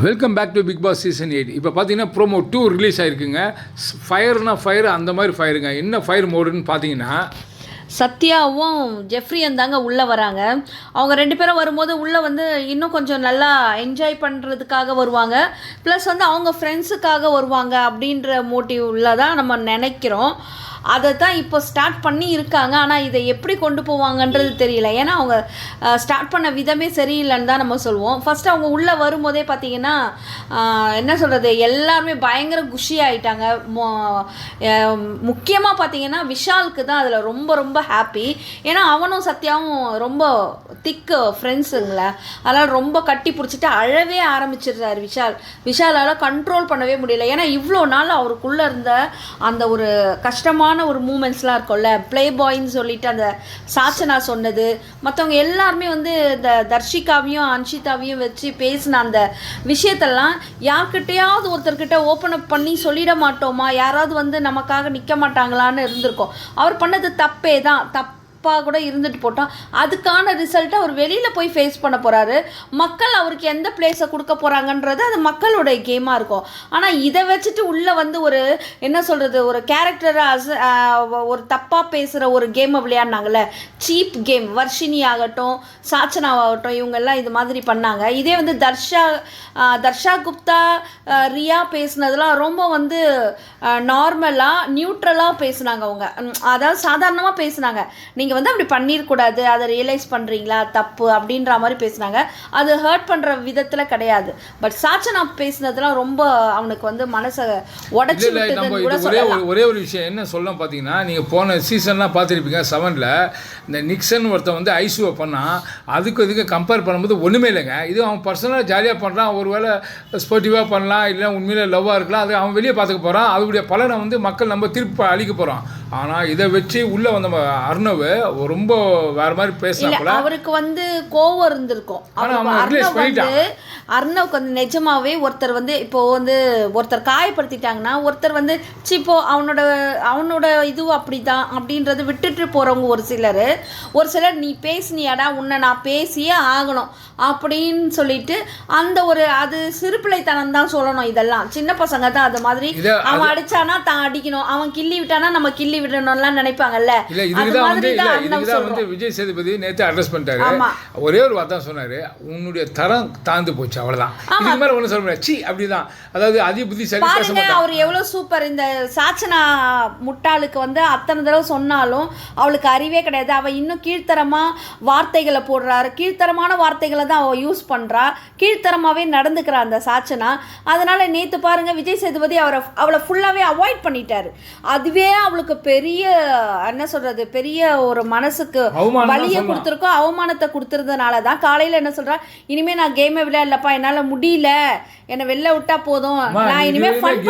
Welcome back to Bigg Boss season 8. இப்போ பார்த்தீங்கன்னா promo 2 release ஆகிருக்குங்க. ஃபயர்னா ஃபயர், அந்த மாதிரி ஃபயருங்க. என்ன ஃபயர் மோடுன்னு பார்த்தீங்கன்னா, சத்யாவும் ஜெஃப்ரியும் தாங்க உள்ளே வராங்க. அவங்க 2 பேரும் வரும்போது உள்ளே வந்து இன்னும் கொஞ்சம் நல்லா என்ஜாய் பண்ணுறதுக்காக வருவாங்க. ப்ளஸ் வந்து அவங்க ஃப்ரெண்ட்ஸுக்காக வருவாங்க அப்படின்ற மோட்டிவில் தான் நம்ம நினைக்கிறோம். அதை தான் இப்போ ஸ்டார்ட் பண்ணி இருக்காங்க. ஆனால் இதை எப்படி கொண்டு போவாங்கன்றது தெரியல. ஏன்னா அவங்க ஸ்டார்ட் பண்ண விதமே சரியில்லைன்னு தான் நம்ம சொல்லுவோம். ஃபஸ்ட்டு அவங்க உள்ளே வரும்போதே பார்த்திங்கன்னா என்ன சொல்கிறது, எல்லாருமே பயங்கர குஷி ஆகிட்டாங்க. முக்கியமாக பார்த்திங்கன்னா விஷாலுக்கு தான் அதில் ரொம்ப ரொம்ப ஹாப்பி. ஏன்னா அவனும் சத்யாவும் ரொம்ப திக்கு ஃப்ரெண்ட்ஸுங்கள. அதனால் ரொம்ப கட்டி பிடிச்சிட்டு அழவே ஆரம்பிச்சிடுறாரு விஷாலால் கண்ட்ரோல் பண்ணவே முடியல. ஏன்னா இவ்வளோ நாள் அவருக்குள்ளே இருந்த அந்த ஒரு கஷ்டமான ஒரு மூமெண்ட்ஸ்லாம் இருக்கும்ல, ப்ளே பாய்ன்னு சொல்லிட்டு அந்த சாச்சனா சொன்னது, மற்றவங்க எல்லாருமே வந்து இந்த தர்ஷிகாவையும் அன்ஷிதாவையும் வச்சு பேசின அந்த விஷயத்தெல்லாம் யார்கிட்டையாவது ஒருத்தர்கிட்ட ஓப்பன் அப் பண்ணி சொல்லிட மாட்டோமா, யாராவது வந்து நமக்காக நிற்க மாட்டாங்களான்னு இருந்திருக்கோம். அவர் பண்ணது தப்பே தான், கூட இருந்துட்டு போட்டோம். அதுக்கான ரிசல்ட்டை அவர் வெளியில் போய் ஃபேஸ் பண்ண போகிறாரு. மக்கள் அவருக்கு எந்த பிளேஸை கொடுக்க போகிறாங்கன்றது அது மக்களுடைய கேமாக இருக்கும். ஆனால் இதை வச்சுட்டு உள்ளே வந்து ஒரு என்ன சொல்கிறது, ஒரு கேரக்டரை ஒரு தப்பாக பேசுகிற ஒரு கேமை விளையாடினாங்கல்ல, சீப் கேம். வர்ஷினி ஆகட்டும், சாச்சனாவாகட்டும், இவங்கெல்லாம் இது மாதிரி பண்ணாங்க. இதே வந்து தர்ஷா குப்தா, ரியா பேசுனதெல்லாம் ரொம்ப வந்து நார்மலாக நியூட்ரலாக பேசுனாங்க. அவங்க அதாவது சாதாரணமாக பேசுனாங்க. நீங்கள் வந்து அப்படி பண்ணிடக்கூடாது, அதை ரியலைஸ் பண்ணுறீங்களா தப்பு அப்படின்ற மாதிரி பேசினாங்க. அது ஹர்ட் பண்ணுற விதத்தில் கிடையாது. பட் சாச்சனா பேசினதுலாம் ரொம்ப அவனுக்கு வந்து மனசை உடச்சி ஒரே ஒரு விஷயம் என்ன சொல்ல பார்த்தீங்கன்னா, நீங்கள் போன சீசன்லாம் பார்த்துருப்பீங்க. 7ல் இந்த நிக்சன் ஒருத்தன் வந்து ஐசுவை பண்ணால் இதுக்கு கம்பேர் பண்ணும்போது ஒன்றுமே இல்லைங்க. இது அவன் பர்சனலாக ஜாலியாக பண்ணுறான். ஒரு வேளை ஸ்போர்ட்டிவாக பண்ணலாம், இல்லை உண்மையிலே லவ்வாக இருக்கலாம். அது அவன் வெளியே பார்த்துக்க போகிறான். அதோடைய பலனை வந்து மக்கள் நம்ம திருப்பி அளிக்க போகிறோம். ஆனால் இதை வச்சு உள்ளே வந்த அர்ணவ் ரொம்ப வேற மாதிரி பேசினா அவருக்கு வந்து கோவம் இருந்திருக்கும். அர்ணவுக்கு வந்து நிஜமாவே ஒருத்தர் வந்து இப்போ வந்து ஒருத்தர் காயப்படுத்திட்டாங்கன்னா ஒருத்தர் வந்து இப்போ அவனோட இதுவும் அப்படிதான் அப்படின்றத விட்டுட்டு போறவங்க ஒரு சிலர் நீ பேசினியாடா, உன்னை நான் பேசியே ஆகணும் அப்படின்னு சொல்லிட்டு அந்த ஒரு அது சிறுபிள்ளைத்தனம் தான் சொல்லணும். இதெல்லாம் சின்ன பசங்க தான் அது மாதிரி. அவன் அடிச்சானா தான் அடிக்கணும், அவன் கிள்ளி விட்டானா நம்ம கிள்ளி விடணும்லாம் நினைப்பாங்கல்ல. வந்து விஜய் சேதுபதி நேற்று அட்ரஸ் பண்ணிட்டாரு. ஒரே ஒரு வார்த்தை சொன்னாரு, உன்னுடைய தரம் தாழ்ந்து போச்சு, அவ்வளவுதான். இது மாதிரி ஒண்ணு சொல்ல முடியாது. அப்படிதான். அதாவது அதிக புத்திசாலி பேச மாட்டாங்க. அவர் எவ்வளவு சூப்பர். இந்த சாச்சனா முட்டாளுக்கு வந்து அத்தனை தடவை சொன்னாலும் அவளுக்கு அறிவே கிடையாது. அவ இன்னும் கீழ்த்தரமா வார்த்தைகளை போடுறாரு. கீழ்த்தரமான வார்த்தைகளை தான் அவ யூஸ் பண்றா. கீழ்த்தரமாவே நடந்துக்கிறா அந்த சாச்சனா. அதனால நேத்து பாருங்க, விஜய் சேதுபதி அவளை ஃபுல்லாவே அவாய்ட் பண்ணிட்டாரு. அதுவே அவளுக்கு பெரிய என்ன சொல்றது, பெரிய ஒரு மனசுக்கு வலியை கொடுத்துருக்கோம், அவமானத்தை கொடுத்துருந்தனால தான் காலையில் என்ன சொல்கிறா, இனிமேல் நான் கேமை விளையாடலப்பா, என்னால் முடியல, என்னை வெளில விட்டா போதும், நான் இனிமேல் ஃபன்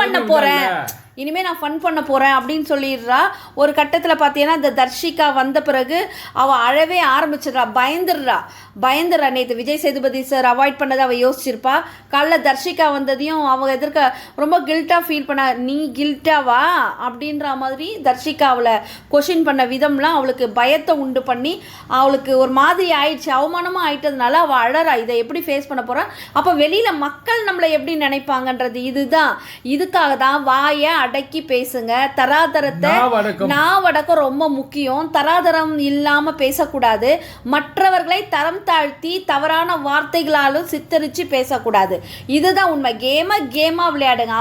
பண்ண போகிறேன் அப்படின்னு சொல்லிடுறா. ஒரு கட்டத்தில் பார்த்தீங்கன்னா இந்த தர்ஷிகா வந்த பிறகு அவள் அழவே ஆரம்பிச்சிடுறா. பயந்துடுறா. நேற்று விஜய் சேதுபதி சார் அவாய்ட் பண்ணதை அவள் யோசிச்சிருப்பா. காலைல தர்ஷிகா வந்ததையும் அவள் எதிர்க்க ரொம்ப கில்ட்டாக ஃபீல் பண்ண, நீ கில்ட்டாவா அப்படின்ற மாதிரி தர்ஷிகா அவளை கொஷின் பண்ண விதம்லாம் அவளுக்கு பயத்தை உண்டு பண்ணி அவளுக்கு ஒரு மாதிரி ஆயிடுச்சு. அவமானமாக ஆயிட்டதுனால அவள் அழறா. இதை எப்படி ஃபேஸ் பண்ண போகிறான்? அப்போ வெளியில் மக்கள் நம்மளை எப்படி நினைப்பாங்கன்றது இதுதான். இதுக்காக தான் வாயை அடக்கி பேசுங்க. தராதரத்தை நாவடக்கம் ரொம்ப முக்கியம். தராதரம் இல்லாம பேசக்கூடாது. மற்றவர்களை தரம் தாழ்த்தி தவறான வார்த்தைகளாலும் சித்தரிச்சு பேசக்கூடாது. இதுதான் உண்மை. கேமா விளையாடுங்க.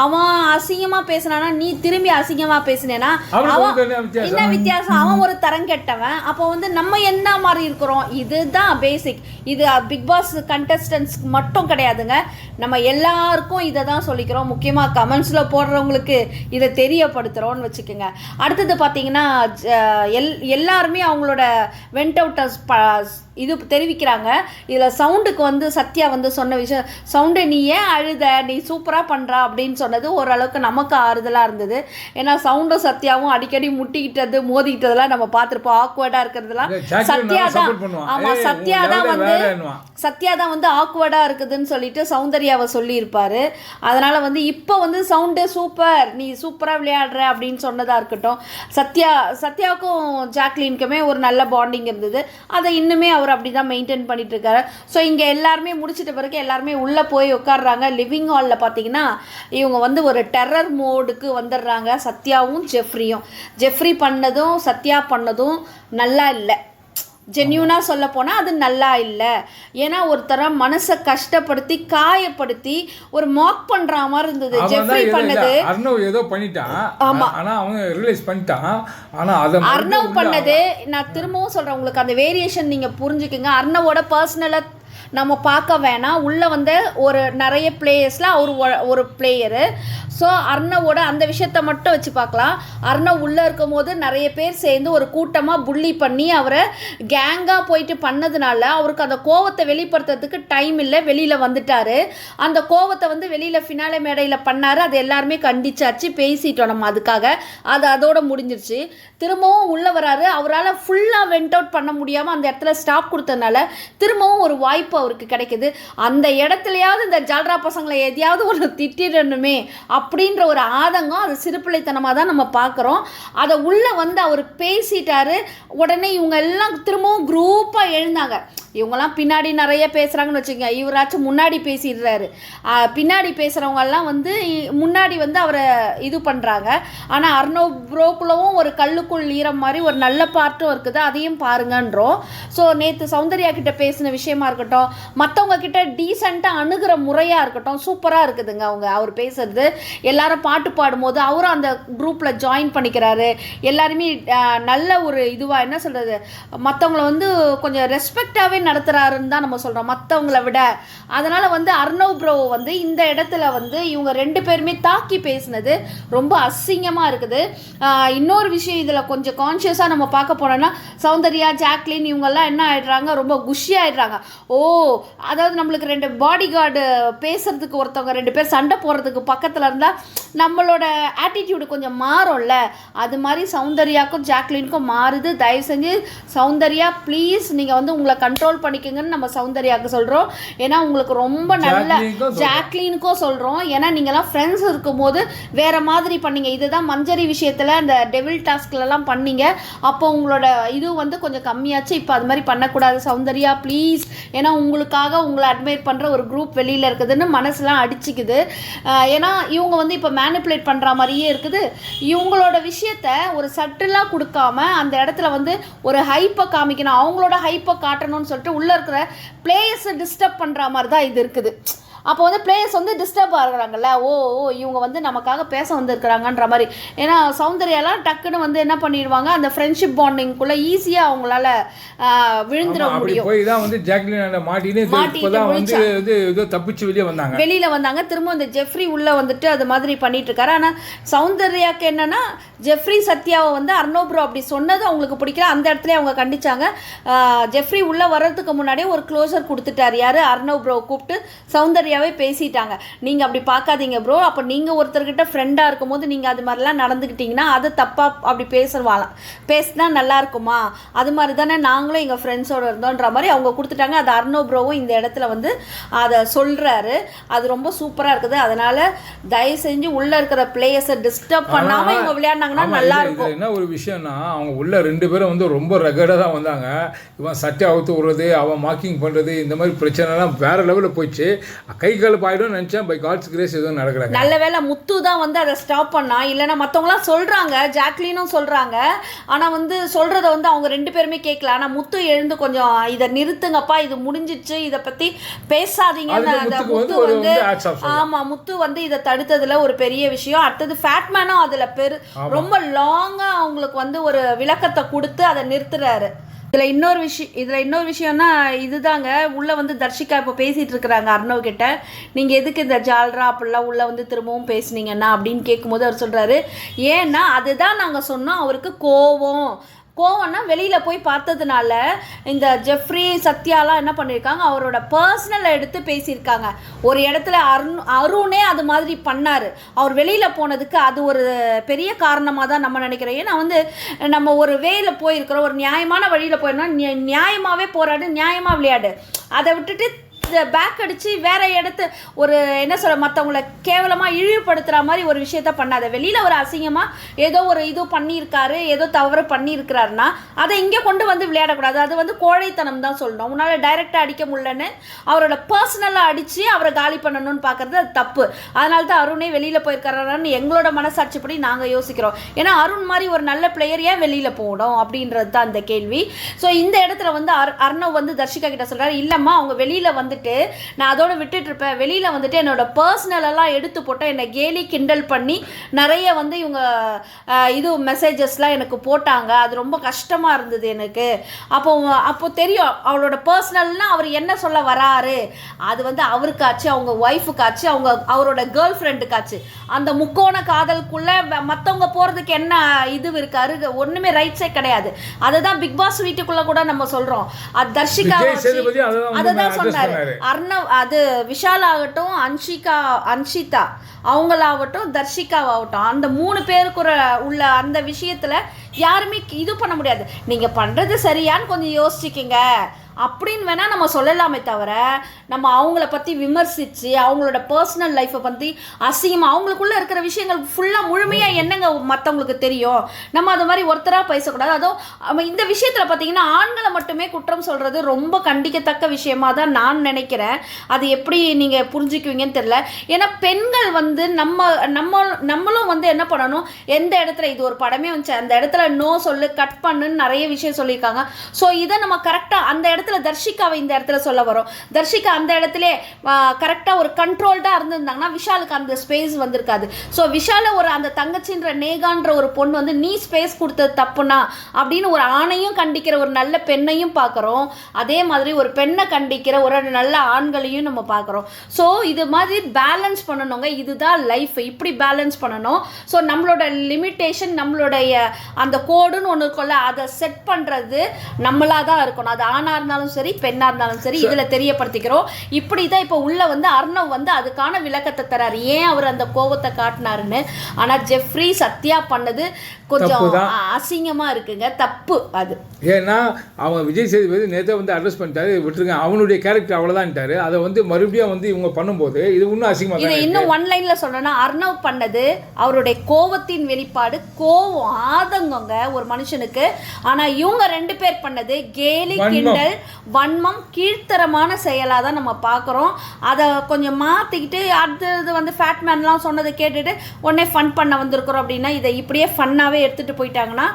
அவன் அசிங்கமா பேசினானா நீ திரும்பி அசிங்கமா பேசினேனா என்ன வித்தியாசம்? அவன் ஒரு தரம் கெட்டவன். அப்போ வந்து நம்ம என்ன மாதிரி இருக்கிறோம்? இதுதான் பேசிக். இது பிக் பாஸ் கண்டஸ்டன்ஸ்க்கு மட்டும் கிடையாதுங்க, நம்ம எல்லாருக்கும் இதை தான் சொல்லிக்கிறோம். முக்கியமாக கமெண்ட்ஸில் போடுறவங்களுக்கு இதை தெரியப்படுத்துகிறோன்னு வச்சுக்கோங்க. அடுத்தது பார்த்தீங்கன்னா எல்லாருமே அவங்களோட வெண்ட் அவுட்டர்ஸ் இது தெரிவிக்கிறாங்க. இதில் சவுண்டுக்கு வந்து சத்யா வந்து சொன்ன விஷயம், சவுண்டு நீ ஏன் அழுத, நீ சூப்பராக பண்ணுறா அப்படின்னு சொன்னது ஓரளவுக்கு நமக்கு ஆறுதலாக இருந்தது. ஏன்னா சவுண்டும் சத்யாவும் அடிக்கடி முட்டிக்கிட்டது மோதிக்கிட்டதெல்லாம் நம்ம பார்த்துருப்போம். ஆக்வர்டாக இருக்கிறதுலாம் சத்யா தான். ஆமாம், சத்யா தான் வந்து ஆக்வர்டாக இருக்குதுன்னு சொல்லிட்டு சௌந்தர்யாவை சொல்லியிருப்பார். அதனால் வந்து இப்போ வந்து சவுண்டு சூப்பர், நீ சூப்பராக விளையாடுற அப்படின்னு சொன்னதாக இருக்கட்டும். சத்யாவுக்கும் ஜாக்லினுக்குமே ஒரு நல்ல பாண்டிங் இருந்தது. அதை இன்னுமே அவர் அவர் அப்படி தான் மெயின்டைன் பண்ணிட்டு இருக்காரு. ஸோ இங்கே எல்லாருமே முடிச்சிட்ட பிறகு எல்லாருமே உள்ளே போய் உட்காடுறாங்க. லிவிங் ஹாலில் பார்த்தீங்கன்னா இவங்க வந்து ஒரு டெரர் மோடுக்கு வந்துடுறாங்க. சத்யாவும் ஜெஃப்ரி பண்ணதும் சத்யா பண்ணதும் நல்லா இல்லை. ஜென்யூனாக சொல்ல போனால் அது நல்லா இல்லை. ஏன்னா ஒருத்தர மனசை கஷ்டப்படுத்தி காயப்படுத்தி ஒரு மாக் பண்ணுற மாதிரி இருந்தது. ஜெஃப்ரி பண்ணது அர்ணவ் ஏதோ பண்ணிட்டான். ஆமாம், ஆனால் அவங்க ரிலீஸ் பண்ணிட்டான். ஆனால் அதை அர்ணவ் பண்ணது நான் திரும்பவும் சொல்கிறேன், உங்களுக்கு அந்த வேரியேஷன் நீங்கள் புரிஞ்சுக்குங்க. அர்ணவோட பர்சனலாக நம்ம பார்க்க வேணாம். உள்ளே வந்து ஒரு நிறைய பிளேயர்ஸில் அவர் ஒரு பிளேயரு. ஸோ அர்ணவோட அந்த விஷயத்தை மட்டும் வச்சு பார்க்கலாம். அர்ணவ் உள்ளே இருக்கும் போது நிறைய பேர் சேர்ந்து ஒரு கூட்டமாக புள்ளி பண்ணி அவரை கேங்காக போயிட்டு பண்ணதுனால அவருக்கு அந்த கோவத்தை வெளிப்படுத்துறதுக்கு டைம் இல்லை, வெளியில் வந்துட்டார். அந்த கோவத்தை வந்து வெளியில் ஃபினாலே மேடையில் பண்ணார். அது எல்லாருமே கண்டிச்சாச்சு, பேசிட்டோம் நம்ம. அதுக்காக அது அதோட முடிஞ்சிருச்சு. திரும்பவும் உள்ளே வராரு. அவரால் ஃபுல்லாக வெண்ட் அவுட் பண்ண முடியாமல் அந்த இடத்துல ஸ்டாப் கொடுத்ததுனால திரும்பவும் ஒரு வாய்ப்பு அவருக்கு கிடைக்குது. அந்த இடத்துலையாவது இந்த ஜால்ரா பசங்களை எதையாவது ஒரு திட்டிடணுமே அப்படின்ற ஒரு ஆதங்கம், அது சிறுபிள்ளைத்தனமாக தான் நம்ம பார்க்குறோம். அதை உள்ளே வந்து அவர் பேசிட்டாரு. உடனே இவங்க எல்லாம் திரும்பவும் குரூப்பாக எழுந்தாங்க. இவங்கெல்லாம் பின்னாடி நிறைய பேசுகிறாங்கன்னு வச்சுக்கோங்க. இவராச்சும் முன்னாடி பேசிடுறாரு. பின்னாடி பேசுகிறவங்கெல்லாம் வந்து முன்னாடி வந்து அவரை இது பண்ணுறாங்க. ஆனால் அர்ணவ் ப்ரோக்குள்ளவும் ஒரு கல்லுக்குள் ஈரம் மாதிரி ஒரு நல்ல பார்ட்டும் இருக்குது, அதையும் பாருங்கன்றோம். ஸோ நேற்று சௌந்தர்யா கிட்ட பேசின விஷயமா இருக்கட்டும், மற்றவங்க கிட்ட டீசெண்டாக அணுகிற முறையாக இருக்கட்டும், சூப்பராக இருக்குதுங்க. அவர் பேசுறது. எல்லாரும் பாட்டு பாடும்போது அவரும் அந்த குரூப்பில் ஜாயின் பண்ணிக்கிறாரு. எல்லாருமே நல்ல ஒரு இதுவாக என்ன சொல்கிறது, மற்றவங்கள வந்து கொஞ்சம் ரெஸ்பெக்டாகவே நடத்துகிறாருன்னு தான் நம்ம சொல்கிறோம் மற்றவங்களை விட. அதனால் வந்து அர்ணவ் ப்ரோ வந்து இந்த இடத்துல வந்து இவங்க ரெண்டு பேருமே தாக்கி பேசினது ரொம்ப அசிங்கமாக இருக்குது. இன்னொரு விஷயம் இதில் கொஞ்சம் கான்ஷியஸாக நம்ம பார்க்க போனோம்னா, சௌந்தர்யா, ஜாக்லின் இவங்கெல்லாம் என்ன ஆகிடுறாங்க, ரொம்ப குஷி ஆகிடுறாங்க. அதாவது நம்மளுக்கு ரெண்டு பாடி கார்டு பேசுறதுக்கு ஒருத்தவங்க ரெண்டு பேர் சண்டை போடுறதுக்கு பக்கத்தில் இருந்தால் நம்மளோட ஆட்டிடியூடு கொஞ்சம் மாறும்ல, அது மாதிரி சௌந்தர்யாவுக்கும் ஜாக்லினுக்கும் மாறுது. தயவு செஞ்சு சௌந்தர்யா ப்ளீஸ் நீங்கள் வந்து உங்களை கண்ட்ரோல் பண்ணிக்கங்கன்னு நம்ம சௌந்தர்யாவுக்கு சொல்கிறோம். ஏன்னா உங்களுக்கு ரொம்ப நல்ல ஜாக்லினுக்கும் சொல்கிறோம். ஏன்னா நீங்கள்லாம் ஃப்ரெண்ட்ஸ் இருக்கும்போது வேறு மாதிரி பண்ணீங்க. இதுதான் மஞ்சரி விஷயத்தில் அந்த டெவில் டாஸ்க்லலாம் பண்ணீங்க. அப்போ உங்களோட இது வந்து கொஞ்சம் கம்மியாச்சு. இப்போ அது மாதிரி பண்ணக்கூடாது சௌந்தர்யா ப்ளீஸ். ஏன்னா உங்களுக்காக உங்களை அட்மையர் பண்ணுற ஒரு குரூப் வெளியில் இருக்குதுன்னு மனசுலாம் அடிச்சிக்குது. ஏன்னா இவங்க வந்து இப்போ மேனிப்புலேட் பண்ணுற மாதிரியே இருக்குது. இவங்களோட விஷயத்த ஒரு சட்டிலாக கொடுக்காம அந்த இடத்துல வந்து ஒரு ஹைப்பை காமிக்கணும், அவங்களோட ஹைப்பை காட்டணும்னு சொல்லிட்டு உள்ளே இருக்கிற பிளேயர்ஸை டிஸ்டர்ப் பண்ணுற மாதிரி தான் இது இருக்குது. அப்போ வந்து பிளேயர்ஸ் வந்து டிஸ்டர்ப் ஆகுறாங்கல்ல, இவங்க வந்து நமக்காக பேச வந்திருக்கிறாங்கன்ற மாதிரி. ஏன்னா சௌந்தர்யாலாம் டக்குன்னு வந்து என்ன பண்ணிடுவாங்க, அந்த ஃப்ரெண்ட்ஷிப் பாண்டிங்குள்ளே ஈஸியாக அவங்களால விழுந்துட முடியும். போய் தான் வந்து ஜாக்லின் மாட்டிட்டு தப்பிச்சு வெளியில் வந்தாங்க. திரும்ப இந்த ஜெஃப்ரி உள்ளே வந்துட்டு அது மாதிரி பண்ணிட்டு இருக்காரு. ஆனால் சௌந்தர்யாவுக்கு என்னன்னா, ஜெஃப்ரி சத்யாவை வந்து அர்ணவ் ப்ரோ அப்படி சொன்னது அவங்களுக்கு பிடிக்கல. அந்த இடத்துல அவங்க கண்டிச்சாங்க. ஜெஃப்ரி உள்ளே வர்றதுக்கு முன்னாடியே ஒரு க்ளோசர் கொடுத்துட்டார். யார்? அர்ணவ் ப்ரோ கூப்பிட்டு சௌந்தர்யாவே பேசிட்டாங்க. நீங்கள் அப்படி பார்க்காதீங்க ப்ரோ, அப்போ நீங்கள் ஒருத்தர்கிட்ட ஃப்ரெண்டாக இருக்கும்போது நீங்கள் அது மாதிரிலாம் நடந்துக்கிட்டிங்கன்னா அது தப்பாக அப்படி பேசினா நல்லா இருக்குமா? அது மாதிரி தானே நாங்களும் எங்கள் ஃப்ரெண்ட்ஸோடு இருந்தோன்ற மாதிரி அவங்க கொடுத்துட்டாங்க. அது அர்ணவ் ப்ரோவும் இந்த இடத்துல வந்து அதை சொல்கிறாரு. அது ரொம்ப சூப்பராக இருக்குது. அதனால் தயவு செஞ்சு உள்ளே இருக்கிற பிளேயர்ஸை டிஸ்டர்ப் பண்ணாமல் இவங்க விளையாடினாங்கன்னா நல்லா இருக்கும். என்ன ஒரு விஷயம்னா, அவங்க உள்ள ரெண்டு பேரும் வந்து ரொம்ப ரெகடாக தான் வந்தாங்க. இவன் சட்டை அவுத்து விடுறது, அவன் மார்க்கிங் பண்ணுறது, இந்த மாதிரி பிரச்சனைலாம் வேறு லெவலில் போயிடுச்சு. கை கால் பாயிடும் நினச்சேன். பை காட்ஸ் கிரேஸ் எதுவும் நடக்கல. நல்ல வேலை முத்து தான் வந்து அதை ஸ்டாப் பண்ணா. இல்லைன்னா மற்றவங்களாம் சொல்கிறாங்க, ஜாக்லினும் சொல்கிறாங்க. ஆனால் வந்து சொல்கிறத வந்து அவங்க ரெண்டு பேருமே கேட்கல. ஆனால் முத்து எழுந்து கொஞ்சம் இதை நிறுத்துங்கப்பா, இது முடிஞ்சிச்சு, இதை பற்றி பேசாதீங்கன்னு அந்த முத்து வந்து ஆமாம் முத்து வந்து இதை தடுத்ததில் ஒரு பெரிய விஷயம். அடுத்தது ஃபேட்மேனும் அதில் ரொம்ப லாங்காக அவங்களுக்கு வந்து ஒரு விளக்கத்தை கொடுத்து அதை நிறுத்துறாரு. இதில் இன்னொரு விஷயம்னா இதுதாங்க, உள்ளே வந்து தர்ஷிகா இப்போ பேசிகிட்டு இருக்கிறாங்க அர்ணவ் கிட்ட. நீங்கள் எதுக்கு இந்த ஜால்ரா அப்படிலாம் உள்ளே வந்து திரும்பவும் பேசுனீங்கன்னா அப்படின்னு கேட்கும்போது அவர் சொல்கிறாரு, ஏன்னா அதுதான் நாங்கள் சொன்னோம், அவருக்கு கோவம்னா வெளியில் போய் பார்த்ததுனால இந்த ஜெஃப்ரி சத்யாலாம் என்ன பண்ணியிருக்காங்க, அவரோட பர்சனலை எடுத்து பேசியிருக்காங்க. ஒரு இடத்துல அருணே அது மாதிரி பண்ணார். அவர் வெளியில் போனதுக்கு அது ஒரு பெரிய காரணமாக தான் நம்ம நினைக்கிறோம். ஏன்னா வந்து நம்ம ஒரு வேயில் போயிருக்கிறோம், ஒரு நியாயமான வழியில் போயிருந்தோம், நியாயமாகவே போராடு, நியாயமாக விளையாடு. அதை விட்டுட்டு பேக் அடித்து வேற இடத்து ஒரு என்ன சொல்ல மற்றவங்களை கேவலமாக இழிவுபடுத்துகிற மாதிரி ஒரு விஷயத்த பண்ணாத. வெளியில் ஒரு அசிங்கமாக ஏதோ ஒரு இது பண்ணியிருக்காரு, ஏதோ தவறு பண்ணியிருக்கிறாருன்னா அதை இங்கே கொண்டு வந்து விளையாடக்கூடாது. அது வந்து கோழைத்தனம் தான் சொல்லணும். உன்னால் டைரெக்டாக அடிக்க முடியலன்னு அவரோட பர்சனலாக அடித்து அவரை காலி பண்ணணும்னு பார்க்குறது அது தப்பு. அதனால தான் அருணே வெளியில் போயிருக்காரான்னு எங்களோட மனசாட்சிப்படி நாங்கள் யோசிக்கிறோம். ஏன்னா அருண் மாதிரி ஒரு நல்ல பிளேயர் ஏன் வெளியில் போகணும் அப்படின்றது தான் அந்த கேள்வி. ஸோ இந்த இடத்துல வந்து அர்ணவ் வந்து தர்ஷிகா கிட்ட சொல்கிறாரு, இல்லைம்மா அவங்க வெளியில் வந்துட்டு நான் அதோட விட்டுட்டு இருப்பேன், வெளியில் வந்துட்டு என்னோட பர்சனலெல்லாம் எடுத்து போட்டால் என்னை கேலி கிண்டல் பண்ணி நிறைய வந்து இவங்க இது மெசேஜஸ்லாம் எனக்கு போட்டாங்க. அது ரொம்ப கஷ்டமாக இருந்தது எனக்கு. அப்போ தெரியும் அவளோட பர்சனல்னால் அவர் என்ன சொல்ல வராரு. அது வந்து அவருக்காச்சு, அவங்க ஒய்ஃபுக்காச்சு, அவரோட கேர்ள் ஃப்ரெண்டுக்காச்சு. அந்த முக்கோண காதலுக்குள்ளே மற்றவங்க போகிறதுக்கு என்ன இது இருக்காரு, ஒன்றுமே ரைட்ஸே கிடையாது. அதுதான் பிக் பாஸ் வீட்டுக்குள்ளே கூட நம்ம சொல்கிறோம். அது தர்ஷிகா அதுதான் சொன்னார். அர்ணவ் அது விஷால் ஆகட்டும், அன்ஷிதா அவங்களாகட்டும், தர்ஷிகாவாகட்டும், அந்த 3 பேருக்கு உள்ள அந்த விஷயத்தில் யாருமே இது பண்ண முடியாது. நீங்கள் பண்ணுறது சரியான்னு கொஞ்சம் யோசிச்சுக்கிங்க அப்படின்னு வேணால் நம்ம சொல்லலாமே தவிர நம்ம அவங்கள பற்றி விமர்சித்து அவங்களோட பர்சனல் லைஃப்பை பற்றி அசிங்கமாக அவங்களுக்குள்ளே இருக்கிற விஷயங்கள் ஃபுல்லாக முழுமையாக என்னங்க மற்றவங்களுக்கு தெரியும். நம்ம அது மாதிரி ஒருத்தராக பேசக்கூடாது. அதுவும் இந்த விஷயத்தில் பார்த்தீங்கன்னா ஆண்களை மட்டுமே குற்றம் சொல்கிறது ரொம்ப கண்டிக்கத்தக்க விஷயமாக தான் நான் நினைக்கிறேன். அது எப்படி நீங்கள் புரிஞ்சுக்குவீங்கன்னு தெரியல. ஏன்னா பெண்கள் வந்து நம்மளும் வந்து என்ன பண்ணணும், எந்த இடத்துல இது ஒரு படமே வந்துச்சு, அந்த இடத்துல நோ சொல்லு, கட் பண்ணுன்னு நிறைய விஷயம் சொல்லியிருக்காங்க. ஸோ இதை நம்ம கரெக்டாக அந்த இடத்துல தர்ஷிகாவை இந்த இடத்துல சொல்ல வரும். தர்ஷிகா அந்த இடத்துல கரெக்டாக ஒரு கண்ட்ரோல்டாக இருந்திருந்தாங்கன்னா விஷாலுக்கு அந்த ஸ்பேஸ் வந்திருக்காது. ஸோ விஷால ஒரு அந்த தங்கச்சின்ற நேகான்ற ஒரு பொண்ணு வந்து நீ ஸ்பேஸ் கொடுத்தது தப்புனா அப்படின்னு ஒரு ஆணையும் கண்டிக்கிற ஒரு நல்ல பெண்ணையும் பார்க்குறோம். அதே மாதிரி ஒரு பெண்ணை கண்டிக்கிற ஒரு நல்ல ஆண்களையும் நம்ம பார்க்குறோம். ஸோ இது மாதிரி பேலன்ஸ் பண்ணணுங்க. இதுதான் லைஃப், இப்படி பேலன்ஸ் பண்ணணும். ஸோ நம்மளோட லிமிட்டேஷன், நம்மளுடைய அந்த கோடுன்னு ஒன்று இருக்குல்ல, அதை செட் பண்ணுறது நம்மளாக தான் இருக்கணும். அது ஆணாக இருந்தாலும் சரி, பெண்ணா இருந்தாலும் சரி, இதுல தெரியப்படுத்திக்கிறோம். இப்படிதான் இப்ப உள்ள வந்து அர்ணவ் வந்து அதுக்கான விளக்கத்தை தராரு, ஏன் அவர் அந்த கோபத்தை காட்டினாருன்னு. ஆனா ஜெஃப்ரி சத்யா பண்ணது கொஞ்சம் அசிங்கமா இருக்குங்க, தப்பு அது. ஏன்னா அவன் விஜய் சேதுபதி நேற்று வந்து அட்ரஸ் பண்ணிட்டாரு, விட்டுருங்க அவனுடைய கேரக்டர் அவ்வளோதான்ட்டாரு. அதை வந்து மறுபடியும் வந்து இவங்க பண்ணும்போது இது இன்னும் அசிங்கமாக. இதை இன்னும் ஒன் லைன்ல சொல்லணும்னா அர்ணவ் பண்ணது அவருடைய கோபத்தின் வெளிப்பாடு, கோபம் ஆதங்கங்க ஒரு மனுஷனுக்கு. ஆனா இவங்க 2 பேர் பண்ணது கேலி கிண்டல் வன்மம் கீழ்த்தரமான செயலாக தான் நம்ம பார்க்குறோம். அதை கொஞ்சம் மாற்றிக்கிட்டு அடுத்தது வந்து ஃபேட்மேன்லாம் சொன்னதை கேட்டுட்டு உடனே ஃபன் பண்ண வந்திருக்கிறோம் அப்படின்னா இதை இப்படியே ஃபன்னாகவே எடுத்துகிட்டு போயிட்டாங்கன்னா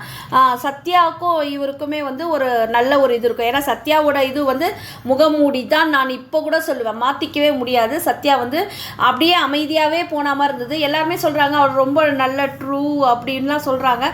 சத்யாவுக்கும் இவருக்குமே வந்து ஒரு நல்ல ஒரு இது இருக்கும். ஏன்னா சத்யாவோட இது வந்து முகமூடி தான் நான் இப்போ கூட சொல்லுவேன், மாற்றிக்கவே முடியாது. சத்யா வந்து அப்படியே அமைதியாகவே போனாமல் இருந்தது. எல்லாருமே சொல்கிறாங்க அவர் ரொம்ப நல்ல ட்ரூ அப்படின்லாம் சொல்கிறாங்க.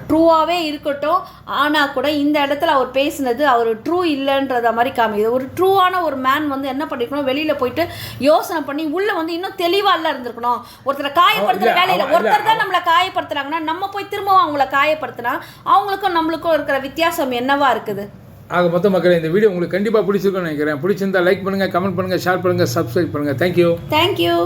ட்ரூவாகவே இருக்கட்டும், ஆனால் கூட இந்த இடத்துல அவர் பேசினது அவர் ட்ரூ இல்லைன்றத மாதிரி காமிக்குது. ஒரு ட்ரூவான ஒரு மேன் வந்து என்ன பண்ணிருக்கணும், வெளியில் போயிட்டு யோசனை பண்ணி உள்ளே வந்து இன்னும் தெளிவாக இருந்திருக்கணும். ஒருத்தரை காயப்படுத்துகிற வேலையில் ஒருத்தர் தான் நம்மளை காயப்படுத்துகிறாங்கன்னா நம்ம போய் திரும்பவும் அவங்கள காயப்படுத்தினா அவங்களுக்கும் நம்மளுக்கும் இருக்கிற வித்தியாசம் என்னவா இருக்குது. ஆக மொத்த மக்கள் இந்த வீடியோ உங்களுக்கு கண்டிப்பாக பிடிச்சிருக்குன்னு நினைக்கிறேன். பிடிச்சிருந்தா லைக் பண்ணுங்கள், கமெண்ட் பண்ணுங்கள், ஷேர் பண்ணுங்கள், சப்ஸ்கிரைப் பண்ணுங்கள். தேங்க்யூ.